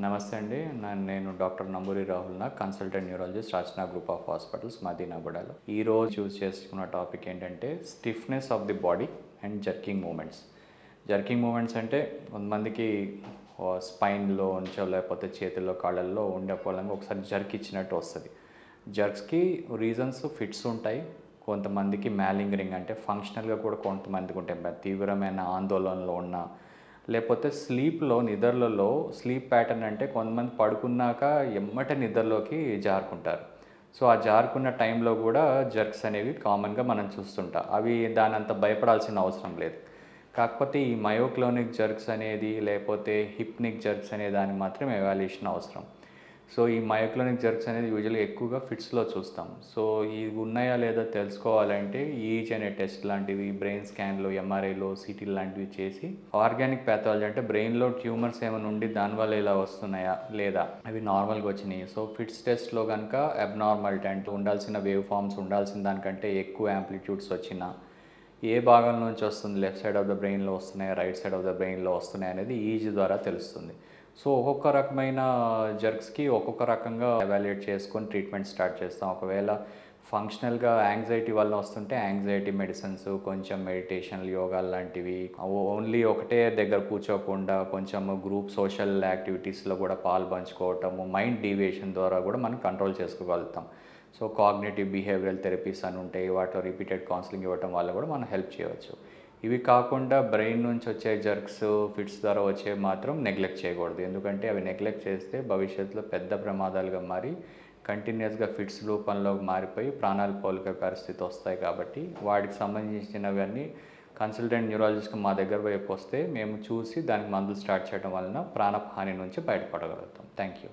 నమస్తే అండి. నేను doctor Namburi Rahul Nag, consultant neurologist, Rachana group of hospitals, మదీనాగూడలో. ఈరోజు చూస్ చేసుకున్న టాపిక్ ఏంటంటే stiffness of the body and jerking movements. Jerking movements అంటే కొంతమందికి స్పైన్లో ఉంచో లేకపోతే చేతుల్లో కాళ్ళల్లో ఉండే పొలంగా ఒకసారి జర్క్ ఇచ్చినట్టు వస్తుంది. జర్క్స్కి రీజన్స్ ఫిట్స్ ఉంటాయి. కొంతమందికి మ్యాలింగరింగ్ అంటే ఫంక్షనల్గా కూడా కొంతమందికి ఉంటాయి, తీవ్రమైన ఆందోళనలో ఉన్న, లేకపోతే నిద్రలలో స్లీప్ ప్యాటర్న్ అంటే కొంతమంది పడుకున్నాక ఎమ్మటే నిద్రలోకి జారుకుంటారు. సో ఆ జారుకున్న టైంలో కూడా జర్క్స్ అనేవి కామన్గా మనం చూస్తుంటాం. అవి దానంత భయపడాల్సిన అవసరం లేదు. కాకపోతే ఈ మయోక్లోనిక్ జర్క్స్ అనేది లేకపోతే హిప్నిక్ జర్క్స్ అనే దానికి మాత్రం ఎవాల్యుయేషన్ అవసరం. సో ఈ మయోక్లోనిక్ జర్క్స్ అనేది యూజువల్గా ఎక్కువగా ఫిట్స్లో చూస్తాం. సో ఇవి ఉన్నాయా లేదా తెలుసుకోవాలంటే ఈఈజీ అనే టెస్ట్ లాంటివి, బ్రెయిన్ స్కాన్లు, ఎంఆర్ఐలో, సిటీలు లాంటివి చేసి ఆర్గానిక్ ప్యాథాలజీ అంటే బ్రెయిన్లో ట్యూమర్స్ ఏమైనా ఉండి దానివల్ల ఇలా వస్తున్నాయా లేదా అవి నార్మల్గా వచ్చినాయి. సో ఫిట్స్ టెస్ట్లో కనుక అబ్నార్మాలిటీ అంటే ఉండాల్సిన వేవ్ ఫార్మ్స్ ఉండాల్సిన దానికంటే ఎక్కువ యాంప్లిట్యూడ్స్ వచ్చినా, ఏ భాగం నుంచి వస్తుంది, లెఫ్ట్ సైడ్ ఆఫ్ ద బ్రెయిన్లో వస్తున్నాయా, రైట్ సైడ్ ఆఫ్ ద బ్రెయిన్లో వస్తున్నాయి అనేది ఈజీ ద్వారా తెలుస్తుంది. సో ఒక్కొక్క రకమైన జర్క్స్కి ఒక్కొక్క రకంగా ఎవాల్యుయేట్ చేసుకొని ట్రీట్మెంట్ స్టార్ట్ చేస్తాం. ఒకవేళ ఫంక్షనల్గా యాంగ్జైటీ వల్ల వస్తుంటే యాంగ్జైటీ మెడిసిన్స్, కొంచెం మెడిటేషన్లు, యోగాలు లాంటివి, ఓన్లీ ఒకటే దగ్గర కూర్చోకుండా కొంచెం గ్రూప్ సోషల్ యాక్టివిటీస్లో కూడా పాలు పంచుకోవటము, మైండ్ డీవియేషన్ ద్వారా కూడా మనం కంట్రోల్ చేసుకోగలుగుతాం. సో కాగ్నిటివ్ బిహేవియరల్ థెరపీస్ అని ఉంటాయి, వాటిలో రిపీటెడ్ కౌన్సిలింగ్ ఇవ్వటం వల్ల కూడా మనం హెల్ప్ చేయవచ్చు. ఇవి కాకుండా బ్రెయిన్ నుంచి వచ్చే జర్క్స్, ఫిట్స్ ద్వారా వచ్చే మాత్రం నెగ్లెక్ట్ చేయకూడదు. ఎందుకంటే అవి నెగ్లెక్ట్ చేస్తే భవిష్యత్తులో పెద్ద ప్రమాదాలుగా మారి కంటిన్యూస్గా ఫిట్స్ రూపంలో మారిపోయి ప్రాణాలు కోల్పోయే పరిస్థితి వస్తాయి. కాబట్టి వాటికి సంబంధించినవన్నీ కన్సల్టెంట్ న్యూరాలజిస్ట్కి మా దగ్గర వైపు వస్తే మేము చూసి దానికి మందులు స్టార్ట్ చేయడం వలన ప్రాణహాని నుంచి బయటపడగలుగుతాం. Thank you.